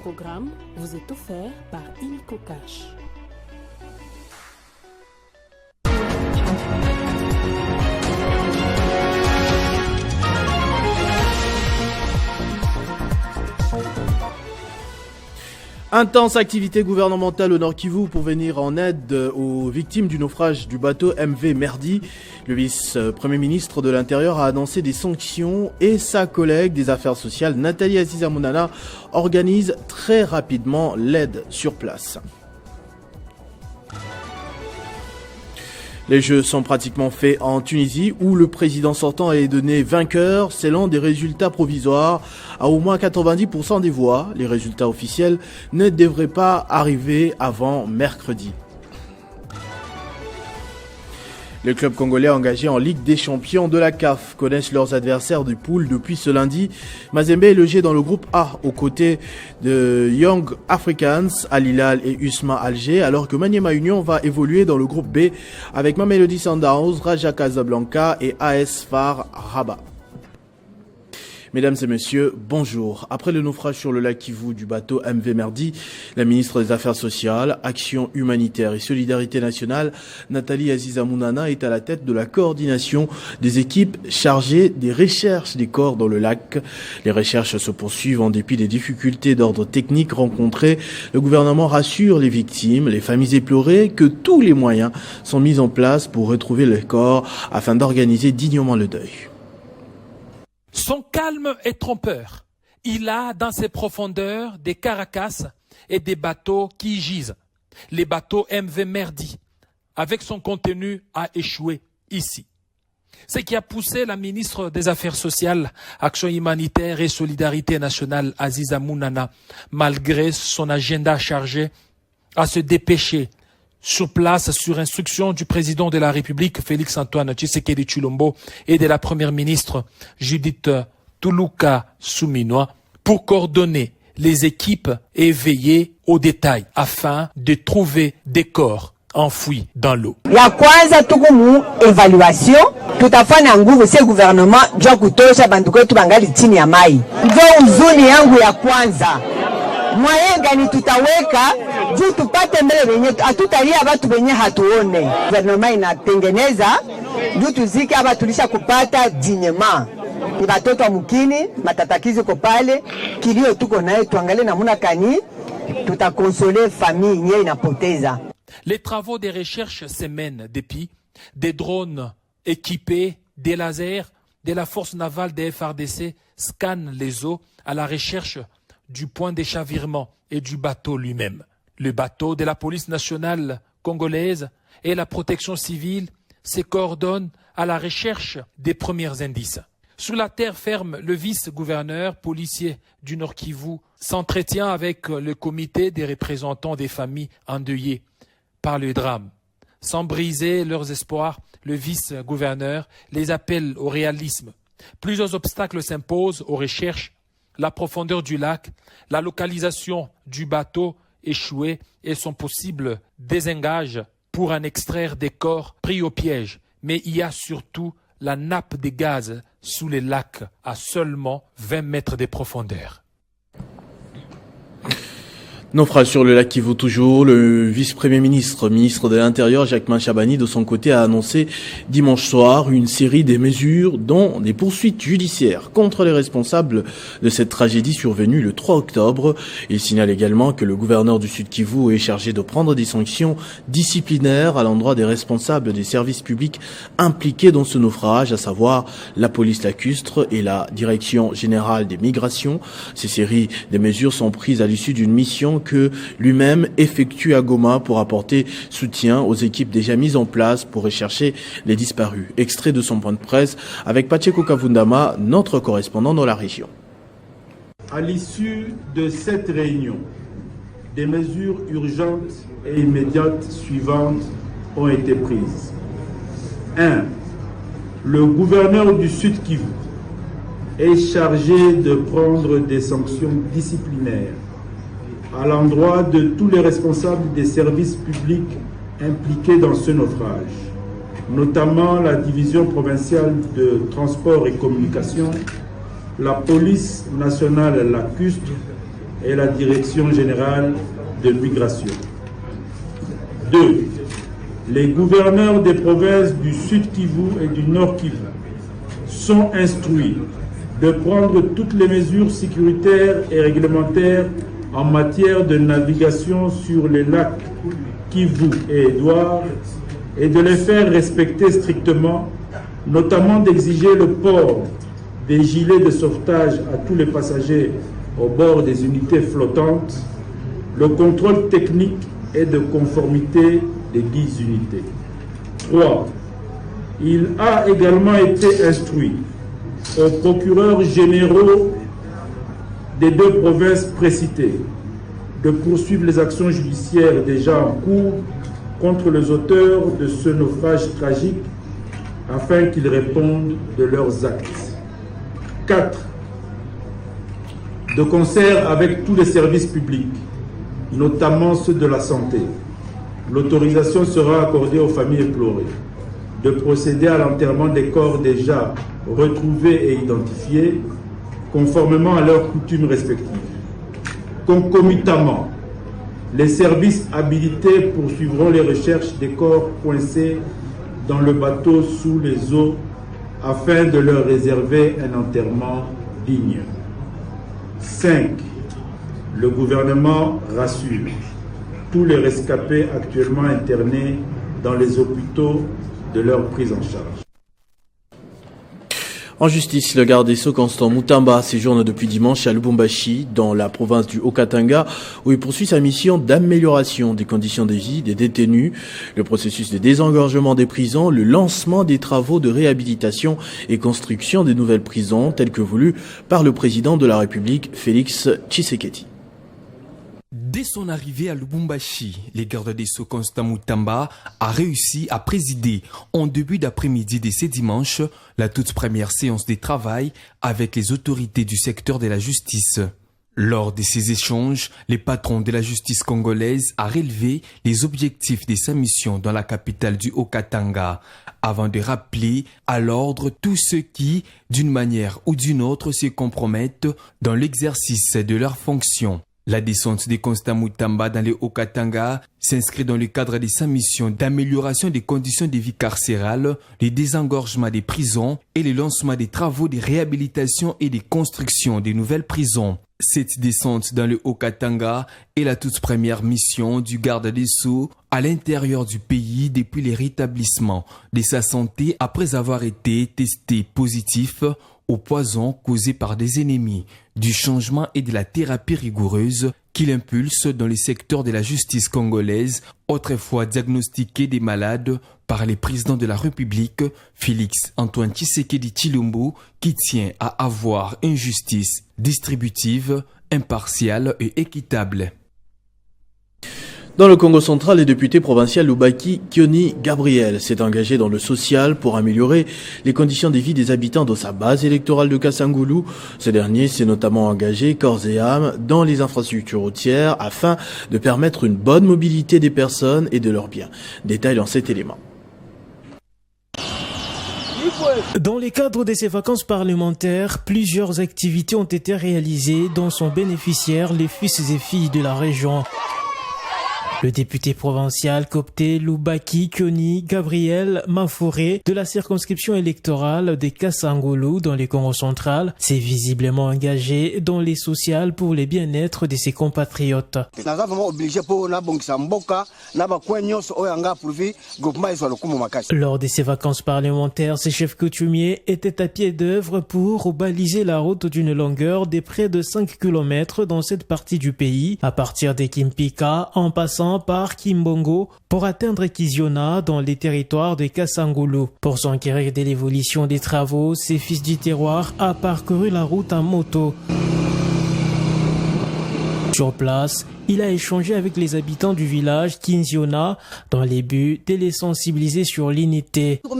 programme vous est offert par Illico Cash. Intense activité gouvernementale au Nord Kivu pour venir en aide aux victimes du naufrage du bateau MV Merdi. Le vice-premier ministre de l'Intérieur a annoncé des sanctions et sa collègue des Affaires sociales, Nathalie Aziza Mounana, organise très rapidement l'aide sur place. Les Jeux sont pratiquement faits en Tunisie où le président sortant est donné vainqueur selon des résultats provisoires à au moins 90% des voix. Les résultats officiels ne devraient pas arriver avant mercredi. Les clubs congolais engagés en Ligue des champions de la CAF connaissent leurs adversaires de poule depuis ce lundi. Mazembe est logé dans le groupe A aux côtés de Young Africans, Al Hilal et Usma Alger, alors que Maniema Union va évoluer dans le groupe B avec Mamelodi Sundowns, Raja Casablanca et AS FAR Rabat. Mesdames et messieurs, bonjour. Après le naufrage sur le lac Kivu du bateau MV Merdi, la ministre des Affaires sociales, Action humanitaire et solidarité nationale, Nathalie Aziza Mounana, est à la tête de la coordination des équipes chargées des recherches des corps dans le lac. Les recherches se poursuivent en dépit des difficultés d'ordre technique rencontrées. Le gouvernement rassure les victimes, les familles éplorées, que tous les moyens sont mis en place pour retrouver les corps afin d'organiser dignement le deuil. Son calme est trompeur. Il a dans ses profondeurs des caracasses et des bateaux qui gisent. Les bateaux MV Merdi, avec son contenu, a échoué ici. Ce qui a poussé la ministre des Affaires sociales, Action humanitaire et solidarité nationale, Aziza Mounana, malgré son agenda chargé, à se dépêcher sur place sur instruction du président de la République, Félix-Antoine Tshisekedi Tshilombo, et de la première ministre, Judith Tuluka Suminwa, pour coordonner les équipes et veiller aux détails afin de trouver des corps enfouis dans l'eau. Ya kwanza tukumu evaluation tutafanya nguvu se gouvernement jwa kutosha bantu kwetu bangali chini ya mai. Ndio uzuni yangu ya kwanza. Mwaye gani tutaweka juu tupate mbele wenye hatutalia watu wenye hatuone. Gouvernement inatengeneza juu tuzike hapa tulisha kupata dinyema. Ni watoto wa mkini, matatakizi ko pale, kilio tuko naye tuangalie namuna kani tutakonsole famille yenye inapoteza. Les travaux de recherche se mènent depuis des drones équipés, des lasers de la force navale des FARDC scannent les eaux à la recherche du point de chavirement et du bateau lui-même. Le bateau de la police nationale congolaise et la protection civile se coordonnent à la recherche des premiers indices. Sous la terre ferme, le vice-gouverneur policier du Nord Kivu s'entretient avec le comité des représentants des familles endeuillées par le drame. Sans briser leurs espoirs, le vice-gouverneur les appelle au réalisme. Plusieurs obstacles s'imposent aux recherches: la profondeur du lac, la localisation du bateau échoué et son possible désengage pour en extraire des corps pris au piège. Mais il y a surtout la nappe de gaz sous les lacs à seulement 20 mètres de profondeur. Naufrage sur le lac Kivu toujours. Le vice-premier ministre de l'Intérieur, Jacquemain Chabani, de son côté, a annoncé dimanche soir une série de mesures, dont des poursuites judiciaires contre les responsables de cette tragédie survenue le 3 octobre. Il signale également que le gouverneur du Sud Kivu est chargé de prendre des sanctions disciplinaires à l'endroit des responsables des services publics impliqués dans ce naufrage, à savoir la police lacustre et la Direction générale des migrations. Ces séries de mesures sont prises à l'issue d'une mission que lui-même effectue à Goma pour apporter soutien aux équipes déjà mises en place pour rechercher les disparus. Extrait de son point de presse avec Pacheco Kavundama, notre correspondant dans la région. À l'issue de cette réunion, des mesures urgentes et immédiates suivantes ont été prises. 1. Le gouverneur du Sud Kivu est chargé de prendre des sanctions disciplinaires à l'endroit de tous les responsables des services publics impliqués dans ce naufrage, notamment la division provinciale de transport et communication, la police nationale lacustre et la Direction générale de migration. 2. Les gouverneurs des provinces du Sud Kivu et du Nord Kivu sont instruits de prendre toutes les mesures sécuritaires et réglementaires en matière de navigation sur les lacs Kivu et Édouard et de les faire respecter strictement, notamment d'exiger le port des gilets de sauvetage à tous les passagers au bord des unités flottantes, le contrôle technique et de conformité des 10 unités. 3. Il a également été instruit aux procureurs généraux des 2 provinces précitées de poursuivre les actions judiciaires déjà en cours contre les auteurs de ce naufrage tragique afin qu'ils répondent de leurs actes. 4. De concert avec tous les services publics, notamment ceux de la santé, l'autorisation sera accordée aux familles éplorées de procéder à l'enterrement des corps déjà retrouvés et identifiés, conformément à leurs coutumes respectives. Concomitamment, les services habilités poursuivront les recherches des corps coincés dans le bateau sous les eaux afin de leur réserver un enterrement digne. 5. Le gouvernement rassure tous les rescapés actuellement internés dans les hôpitaux de leur prise en charge. En justice, le garde des Sceaux Constant Mutamba séjourne depuis dimanche à Lubumbashi, dans la province du Haut-Katanga, où il poursuit sa mission d'amélioration des conditions de vie des détenus, le processus de désengorgement des prisons, le lancement des travaux de réhabilitation et construction des nouvelles prisons, telles que voulues par le président de la République, Félix Tshisekedi. Dès son arrivée à Lubumbashi, le garde des Sceaux Constant Mutamba a réussi à présider en début d'après-midi de ce dimanche la toute première séance de travail avec les autorités du secteur de la justice. Lors de ces échanges, le patron de la justice congolaise a relevé les objectifs de sa mission dans la capitale du Haut-Katanga, avant de rappeler à l'ordre tous ceux qui, d'une manière ou d'une autre, se compromettent dans l'exercice de leurs fonctions. La descente de Constant Mutamba dans le Haut-Katanga s'inscrit dans le cadre de sa mission d'amélioration des conditions de vie carcérales, le désengorgement des prisons et le lancement des travaux de réhabilitation et de construction de nouvelles prisons. Cette descente dans le Haut-Katanga est la toute première mission du garde des Sceaux à l'intérieur du pays depuis le rétablissement de sa santé après avoir été testé positif au poison causé par des ennemis, du changement et de la thérapie rigoureuse qu'il impulse dans les secteurs de la justice congolaise, autrefois diagnostiqués des malades par les présidents de la République, Félix Antoine Tshisekedi Tshilombo, qui tient à avoir une justice distributive, impartiale et équitable. Dans le Congo central, le député provincial Lubaki Kioni Gabriel s'est engagé dans le social pour améliorer les conditions de vie des habitants de sa base électorale de Kasangulu. Ce dernier s'est notamment engagé corps et âme dans les infrastructures routières afin de permettre une bonne mobilité des personnes et de leurs biens. Détail dans cet élément. Dans le cadre de ces vacances parlementaires, plusieurs activités ont été réalisées dont sont bénéficiaires les fils et filles de la région. Le député provincial copté Lubaki Kioni Gabriel Mafouré de la circonscription électorale de Kasangulu dans le Congo central s'est visiblement engagé dans les sociales pour le bien-être de ses compatriotes. Lors de ces vacances parlementaires, ces chefs coutumiers étaient à pied d'œuvre pour baliser la route d'une longueur de près de 5 km dans cette partie du pays, à partir de Kimpika en passant par Kimbongo pour atteindre Kiziona dans les territoires de Kasangulu. Pour s'enquérir de l'évolution des travaux, ces fils du terroir a parcouru la route en moto. Sur place, il a échangé avec les habitants du village Kiziona dans les buts de les sensibiliser sur l'unité. Donc,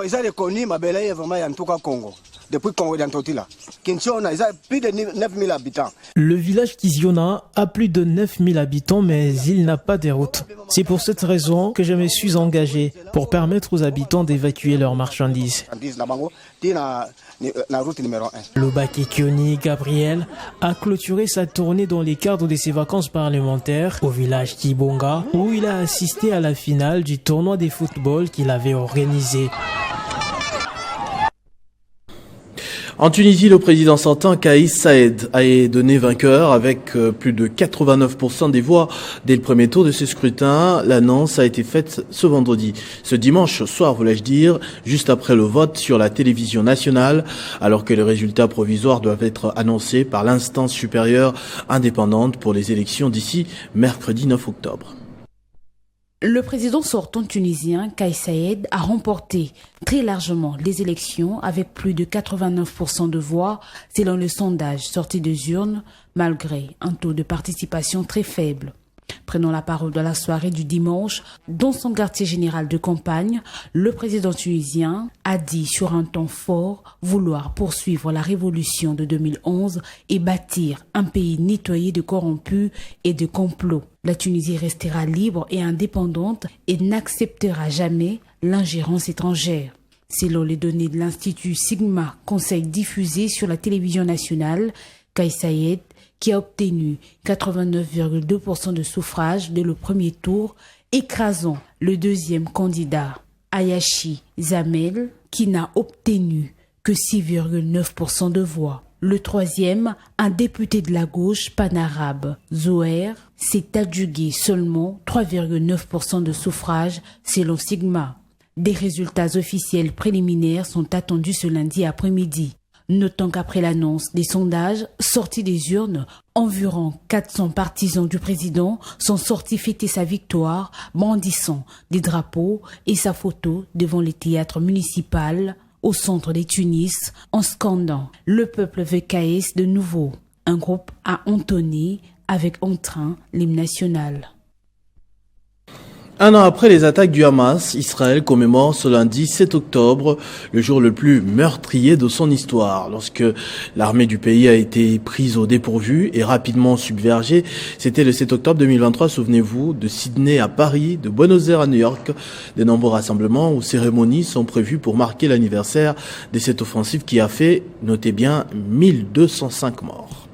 ils ont reconnu ma belle vraiment en tout cas Congo. depuis Congo d'Antoti là. Kinshasa, ils ont plus de 9000 habitants. Le village Kiziona a plus de 9000 habitants, mais il n'a pas de route. C'est pour cette raison que je me suis engagé pour permettre aux habitants d'évacuer leurs marchandises. Lobaki Kioni Gabriel a clôturé sa tournée dans les cadres de ses vacances parlementaires au village Kibonga, où il a assisté à la finale du tournoi de football qu'il avait organisé. En Tunisie, le président sortant Kais Saied a été donné vainqueur avec plus de 89% des voix dès le premier tour de ce scrutin. L'annonce a été faite ce vendredi. Ce dimanche soir, voulais-je dire, juste après le vote sur la télévision nationale, alors que les résultats provisoires doivent être annoncés par l'instance supérieure indépendante pour les élections d'ici mercredi 9 octobre. Le président sortant tunisien, Kais Saied, a remporté très largement les élections avec plus de 89% de voix selon le sondage sorti des urnes, malgré un taux de participation très faible. Prenant la parole de la soirée du dimanche, dans son quartier général de campagne, le président tunisien a dit sur un ton fort vouloir poursuivre la révolution de 2011 et bâtir un pays nettoyé de corrompus et de complots. La Tunisie restera libre et indépendante et n'acceptera jamais l'ingérence étrangère. Selon les données de l'Institut Sigma, conseil diffusé sur la télévision nationale, Kais Saied, qui a obtenu 89,2% de suffrages dès le premier tour, écrasant le deuxième candidat, Ayachi Zamel, qui n'a obtenu que 6,9% de voix. Le troisième, un député de la gauche panarabe, Zouher, s'est adjugué seulement 3,9% de suffrages selon Sigma. Des résultats officiels préliminaires sont attendus ce lundi après-midi. Notons qu'après l'annonce des sondages sortis des urnes, environ 400 partisans du président sont sortis fêter sa victoire, brandissant des drapeaux et sa photo devant les théâtres municipaux au centre de Tunis, en scandant « Le peuple veut Kais de nouveau ». Un groupe a entonné avec entrain l'hymne national. Un an après les attaques du Hamas, Israël commémore ce lundi 7 octobre, le jour le plus meurtrier de son histoire. Lorsque l'armée du pays a été prise au dépourvu et rapidement submergée, c'était le 7 octobre 2023, souvenez-vous, de Sydney à Paris, de Buenos Aires à New York. De nombreux rassemblements ou cérémonies sont prévus pour marquer l'anniversaire de cette offensive qui a fait, notez bien, 1205 morts.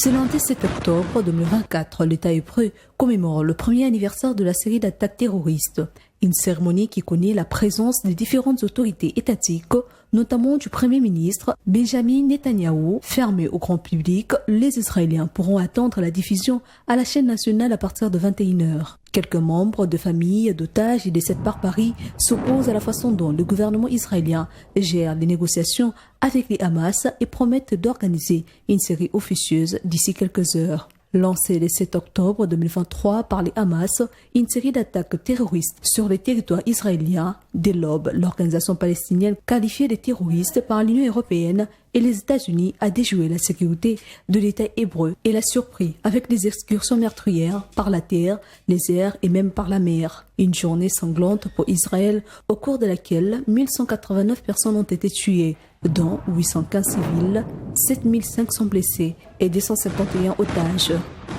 Ce lundi 7 octobre 2024, l'État hébreu commémore le premier anniversaire de la série d'attaques terroristes. Une cérémonie qui connaît la présence des différentes autorités étatiques, notamment du Premier ministre Benjamin Netanyahou. Fermée au grand public, les Israéliens pourront attendre la diffusion à la chaîne nationale à partir de 21h. Quelques membres de familles d'otages et de cette barbarie s'opposent à la façon dont le gouvernement israélien gère les négociations avec les Hamas et promettent d'organiser une série officieuse d'ici quelques heures. Lancée le 7 octobre 2023 par les Hamas, une série d'attaques terroristes sur les territoires israéliens. Dès l'aube, l'organisation palestinienne qualifiée de terroriste par l'Union européenne et les États-Unis a déjoué la sécurité de l'État hébreu et l'a surpris avec des excursions meurtrières par la terre, les airs et même par la mer. Une journée sanglante pour Israël au cours de laquelle 1189 personnes ont été tuées, dont 815 civils, 7500 blessés et 251 otages.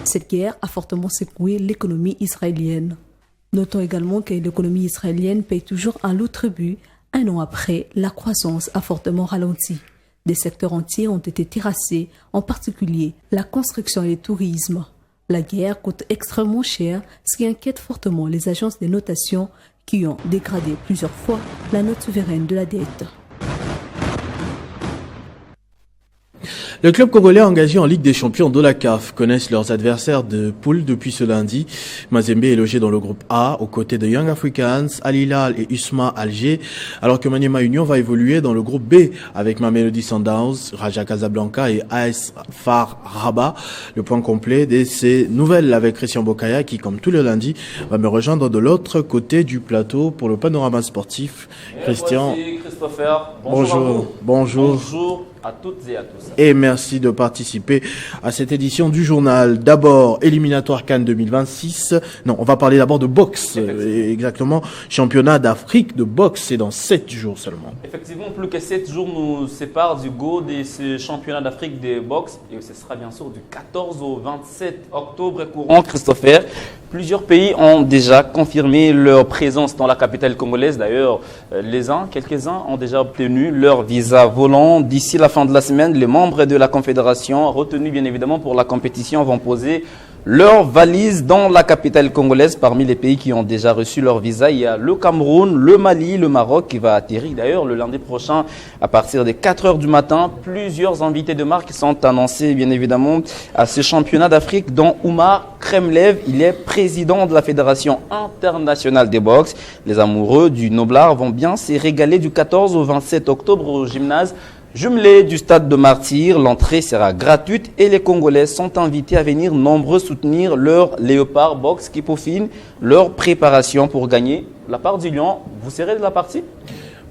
Cette guerre a fortement secoué l'économie israélienne. Notons également que l'économie israélienne paye toujours un lourd tribut. Un an après, la croissance a fortement ralenti. Des secteurs entiers ont été terrassés, en particulier la construction et le tourisme. La guerre coûte extrêmement cher, ce qui inquiète fortement les agences de notation qui ont dégradé plusieurs fois la note souveraine de la dette. Le club congolais engagé en Ligue des champions de la CAF connaissent leurs adversaires de poule depuis ce lundi. Mazembe est logé dans le groupe A aux côtés de Young Africans, Al Hilal et USMA Alger, alors que Maniema Union va évoluer dans le groupe B avec Mamelodi Sundowns, Raja Casablanca et AS FAR Rabat. Le point complet de ces nouvelles avec Christian Bokaya qui, comme tous les lundis, va me rejoindre de l'autre côté du plateau pour le panorama sportif. Christian. Voici Christopher. Bonjour. Bonjour. Bonjour. à toutes et à tous. Et merci de participer à cette édition du journal. D'abord, éliminatoire Cannes 2026. Non, on va parler d'abord de boxe. Exactement, championnat d'Afrique de boxe, c'est dans 7 jours seulement. Effectivement, plus que 7 jours nous séparent du go de ce championnat d'Afrique de boxe. Et ce sera bien sûr du 14 au 27 octobre courant, Christopher. Plusieurs pays ont déjà confirmé leur présence dans la capitale congolaise. D'ailleurs, quelques-uns ont déjà obtenu leur visa volant. D'ici la fin de la semaine, les membres de la Confédération, retenus bien évidemment pour la compétition, vont poser leurs valises dans la capitale congolaise. Parmi les pays qui ont déjà reçu leur visa, il y a le Cameroun, le Mali, le Maroc qui va atterrir d'ailleurs le lundi prochain à partir des 4 heures du matin. Plusieurs invités de marque sont annoncés bien évidemment à ce championnat d'Afrique, dont Oumar Kremlev. Il est président de la Fédération internationale des boxe. Les amoureux du noblard vont bien se régaler du 14 au 27 octobre au gymnase jumelé du stade de Martyrs. L'entrée sera gratuite et les Congolais sont invités à venir nombreux soutenir leur Léopard Box qui peaufine leur préparation pour gagner la part du lion. Vous serez de la partie?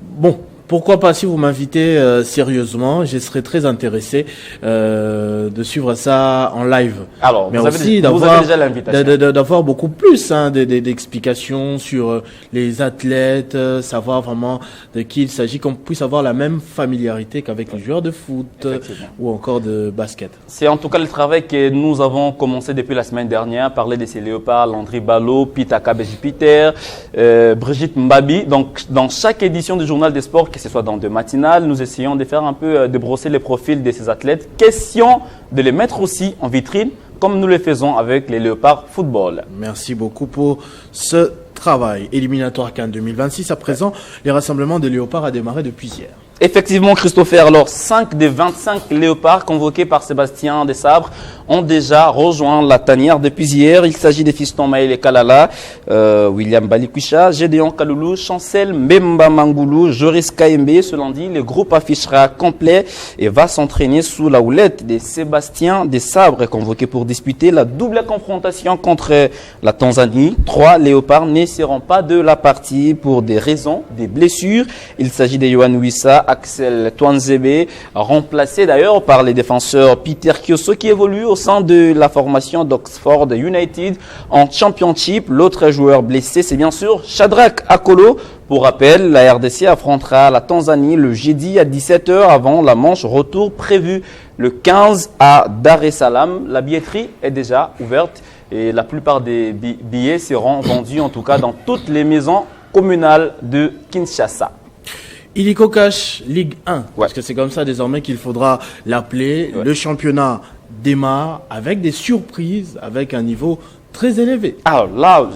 Bon, pourquoi pas, si vous m'invitez sérieusement, je serais très intéressé de suivre ça en live. Alors, mais vous aussi avez déjà l'invitation. D'avoir beaucoup plus d'explications sur les athlètes, savoir vraiment de qui il s'agit, qu'on puisse avoir la même familiarité qu'avec les joueurs de foot ou encore de basket. C'est en tout cas le travail que nous avons commencé depuis la semaine dernière, parler de ces léopards, Landry Ballot, Pitaka Beji-Peter, Brigitte Mbabi. Donc, dans chaque édition du journal des sports, que ce soit dans deux matinales, nous essayons de faire un peu, de brosser les profils de ces athlètes. Question de les mettre aussi en vitrine, comme nous le faisons avec les Léopards Football. Merci beaucoup pour ce travail. Éliminatoire Cannes 2026. À présent, les rassemblements des Léopards a démarré depuis hier. Effectivement, Christopher, alors 5 des 25 léopards convoqués par Sébastien Desabre ont déjà rejoint la tanière depuis hier. Il s'agit des fistons Maël et Kalala, William Balikwisha, Gédéon Kaloulou, Chancel Mbemba Mangoulou, Joris Kaembe. Ce lundi, le groupe affichera complet et va s'entraîner sous la houlette de Sébastien Desabre, convoqué pour disputer la double confrontation contre la Tanzanie. 3 léopards ne seront pas de la partie pour des raisons, des blessures. Il s'agit de Yohan Wissa, Axel Twanzebe, remplacé d'ailleurs par les défenseurs Peter Kioso qui évolue au sein de la formation d'Oxford United en Championship. L'autre joueur blessé, c'est bien sûr Shadrack Akolo. Pour rappel, la RDC affrontera la Tanzanie le jeudi à 17h avant la manche retour prévue le 15 à Dar es Salaam. La billetterie est déjà ouverte et la plupart des billets seront vendus en tout cas dans toutes les maisons communales de Kinshasa. Illico Cash Ligue 1, parce que c'est comme ça désormais qu'il faudra l'appeler. Le championnat démarre avec des surprises, avec un niveau très élevé. Alors là,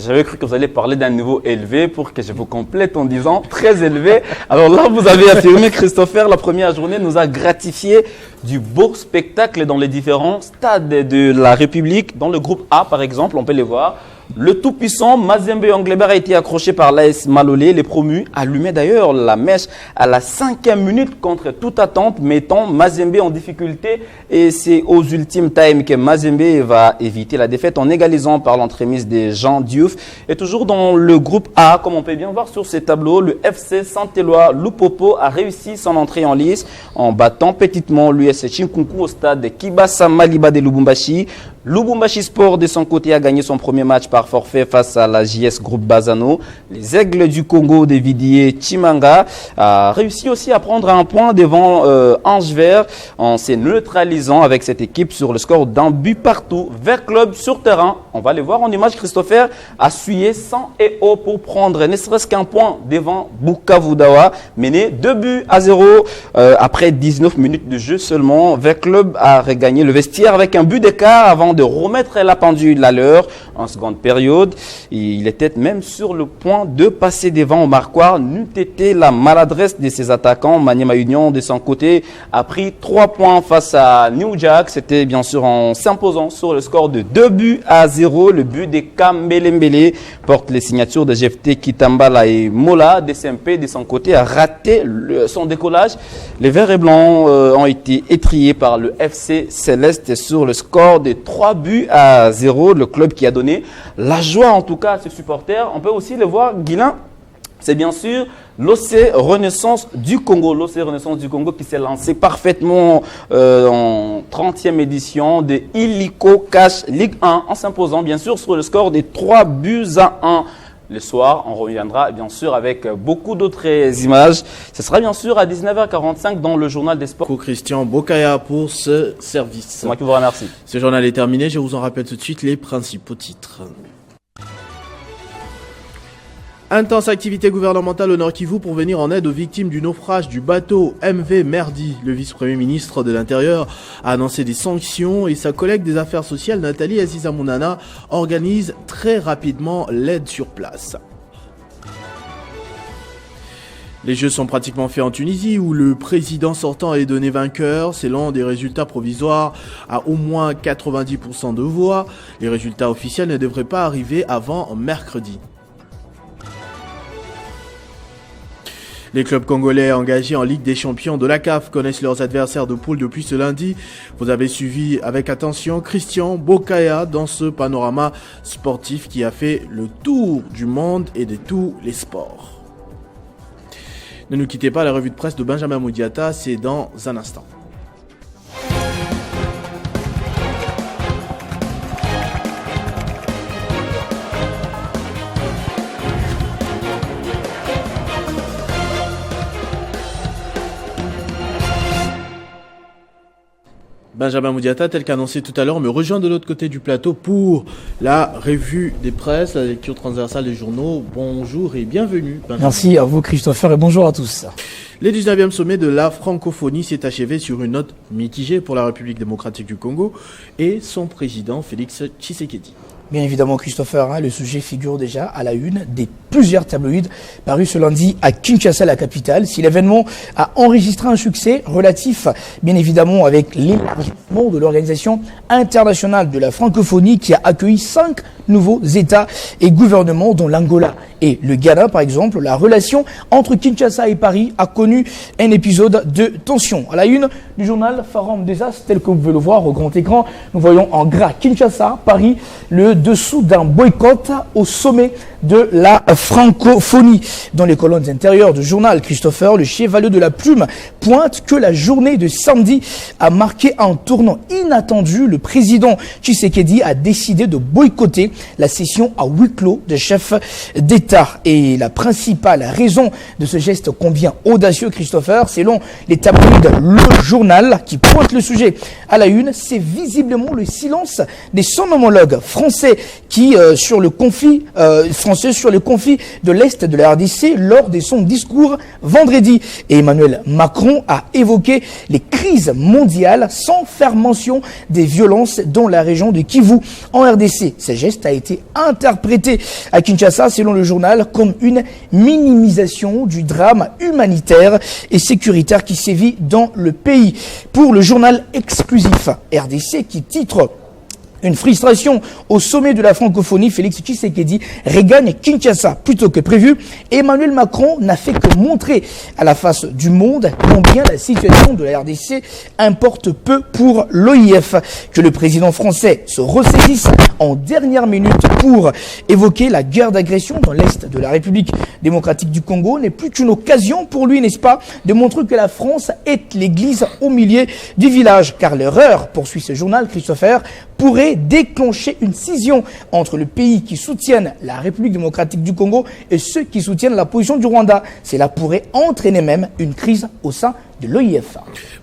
j'avais cru que vous alliez parler d'un niveau élevé pour que je vous complète en disant très élevé. Alors là, vous avez affirmé, Christopher, la première journée nous a gratifié du beau spectacle dans les différents stades de la République. Dans le groupe A, par exemple, on peut les voir. Le tout-puissant Mazembe Anglebert a été accroché par l'AS Malolé. Les promus allumaient d'ailleurs la mèche à la 5e minute contre toute attente, mettant Mazembe en difficulté. Et c'est aux ultimes times que Mazembe va éviter la défaite en égalisant par l'entremise de Jean Diouf. Et toujours dans le groupe A, comme on peut bien voir sur ces tableaux, le FC Saint-Éloi Lupopo a réussi son entrée en lice en battant petitement l'US Chinkunku au stade de Kibasa Maliba de Lubumbashi. Lubumbashi Sport, de son côté, a gagné son premier match par forfait face à la JS Groupe Bazano. Les Aigles du Congo de Vidier Chimanga a réussi aussi à prendre un point devant Ange Vert en se neutralisant avec cette équipe sur le score d'un but partout. Vert Club sur terrain, on va les voir en image, Christopher, a essuyé 100 et haut pour prendre ne serait-ce qu'un point devant Bukavu Dawa, mené 2-0 après 19 minutes de jeu seulement. Vert Club a regagné le vestiaire avec un but d'écart avant de remettre la pendule à l'heure en seconde période. Il était même sur le point de passer devant au marquoir. N'eût été la maladresse de ses attaquants. Maniema Union, de son côté, a pris 3 points face à New Jack. C'était bien sûr en s'imposant sur le score de 2-0. Le but de Kambelembele porte les signatures de GFT Kitambala et Mola. DCMP, de son côté, a raté son décollage. Les verts et blancs ont été étriés par le FC Céleste sur le score de 3-0. Le club qui a donné la joie en tout cas à ses supporters. On peut aussi le voir, Guilain, c'est bien sûr l'OC Renaissance du Congo. L'OC Renaissance du Congo qui s'est lancé parfaitement en 30e édition de Illico Cash Ligue 1 en s'imposant bien sûr sur le score des 3-1. Le soir, on reviendra bien sûr avec beaucoup d'autres images. Ce sera bien sûr à 19h45 dans le journal des sports. Christian Bokaya pour ce service. C'est moi qui vous remercie. Ce journal est terminé. Je vous en rappelle tout de suite les principaux titres. Intense activité gouvernementale au Nord Kivu pour venir en aide aux victimes du naufrage du bateau MV Merdi. Le vice-premier ministre de l'Intérieur a annoncé des sanctions et sa collègue des Affaires sociales Nathalie Azizamounana organise très rapidement l'aide sur place. Les jeux sont pratiquement faits en Tunisie où le président sortant est donné vainqueur selon des résultats provisoires à au moins 90% de voix. Les résultats officiels ne devraient pas arriver avant mercredi. Les clubs congolais engagés en Ligue des champions de la CAF connaissent leurs adversaires de poule depuis ce lundi. Vous avez suivi avec attention Christian Bokaya dans ce panorama sportif qui a fait le tour du monde et de tous les sports. Ne nous quittez pas, la revue de presse de Benjamin Moudiata, c'est dans un instant. Benjamin Moudiata, tel qu'annoncé tout à l'heure, me rejoint de l'autre côté du plateau pour la revue des presses, la lecture transversale des journaux. Bonjour et bienvenue, Benjamin. Merci à vous, Christopher, et bonjour à tous. Le 19e sommet de la francophonie s'est achevé sur une note mitigée pour la République démocratique du Congo et son président Félix Tshisekedi. Bien évidemment, Christopher, le sujet figure déjà à la une des plusieurs tabloïds parus ce lundi à Kinshasa, la capitale. Si l'événement a enregistré un succès relatif, bien évidemment, avec l'élargissement de l'Organisation internationale de la francophonie qui a accueilli 5 nouveaux États et gouvernements, dont l'Angola et le Ghana, par exemple, la relation entre Kinshasa et Paris a connu un épisode de tension. À la une du journal Forum des As, tel que vous pouvez le voir au grand écran, nous voyons en gras Kinshasa, Paris, le dessous d'un boycott au sommet de la francophonie. Dans les colonnes intérieures du journal Christopher, le chevalier de la plume pointe que la journée de samedi a marqué un tournant inattendu. Le président Tshisekedi a décidé de boycotter la session à huis clos des chefs d'État. Et la principale raison de ce geste combien audacieux, Christopher, selon les tabloïds Le Journal, qui pointe le sujet à la une, c'est visiblement le silence de son homologue français qui, sur le conflit de l'Est de la RDC lors de son discours vendredi. Et Emmanuel Macron a évoqué les crises mondiales sans faire mention des violences dans la région de Kivu en RDC. Ce geste a été interprété à Kinshasa, selon le journal, comme une minimisation du drame humanitaire et sécuritaire qui sévit dans le pays. Pour le journal exclusif RDC qui titre une frustration au sommet de la francophonie, Félix Tshisekedi regagne Kinshasa plutôt que prévu. Emmanuel Macron n'a fait que montrer à la face du monde combien la situation de la RDC importe peu pour l'OIF. Que le président français se ressaisisse en dernière minute pour évoquer la guerre d'agression dans l'Est de la République démocratique du Congo n'est plus qu'une occasion pour lui, n'est-ce pas, de montrer que la France est l'église au milieu du village. Car l'erreur, poursuit ce journal, Christopher, pourrait déclencher une scission entre le pays qui soutiennent la République démocratique du Congo et ceux qui soutiennent la position du Rwanda. Cela pourrait entraîner même une crise au sein de l'OIF.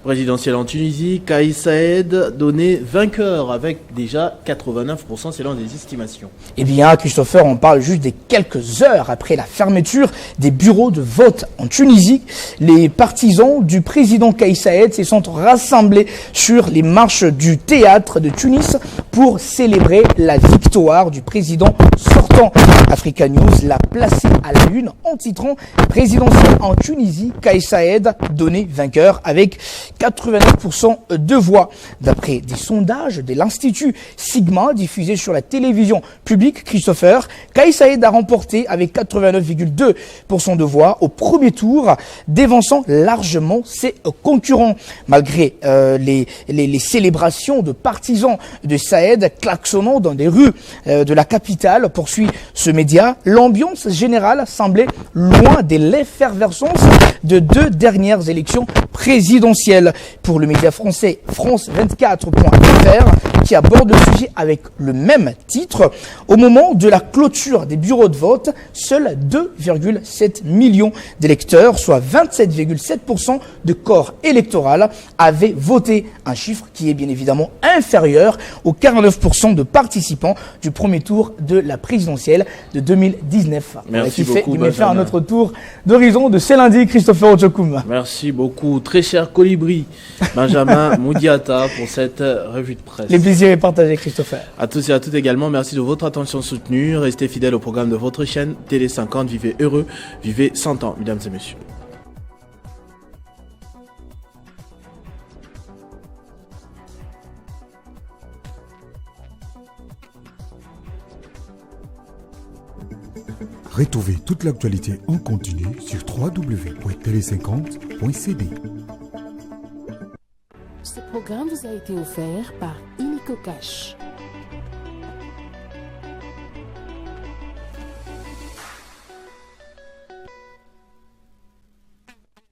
Présidentielle en Tunisie, Kais Saïed donné vainqueur avec déjà 89% selon des estimations. Eh bien, Christopher, on parle juste des quelques heures après la fermeture des bureaux de vote en Tunisie. Les partisans du président Kais Saïed se sont rassemblés sur les marches du théâtre de Tunis pour célébrer la victoire du président sortant. Africa News l'a placé à la une en titrant « Présidentielle en Tunisie, Kais Saïed donné vainqueur avec 89% de voix ». D'après des sondages de l'Institut Sigma diffusés sur la télévision publique, Christopher, Kais Saïed a remporté avec 89,2% de voix au premier tour, dévançant largement ses concurrents. Malgré les célébrations de partisans de Saïed klaxonnant dans des rues de la capitale, poursuit suit ce média, l'ambiance générale semblait loin de l'effervescence de 2 dernières élections présidentielles. Pour le média français France24.fr, qui aborde le sujet avec le même titre, au moment de la clôture des bureaux de vote, seuls 2,7 millions d'électeurs, soit 27,7% de corps électoral, avaient voté. Un chiffre qui est bien évidemment inférieur aux 49% de participants du premier tour de la présidentielle de 2019. Merci beaucoup, beaucoup, qui met fin à Benjamin. notre tour d'horizon de ce lundi, Christopher Ochokoum. Merci beaucoup, très cher Colibri, Benjamin Moudiata, pour cette revue de presse. Les plaisirs est partagé, Christopher. À tous et à toutes également, merci de votre attention soutenue. Restez fidèles au programme de votre chaîne Télé 50. Vivez heureux, vivez 100 ans, mesdames et messieurs. Retrouvez toute l'actualité en continu sur www.tele50.cd. Ce programme vous a été offert par Illico Cash.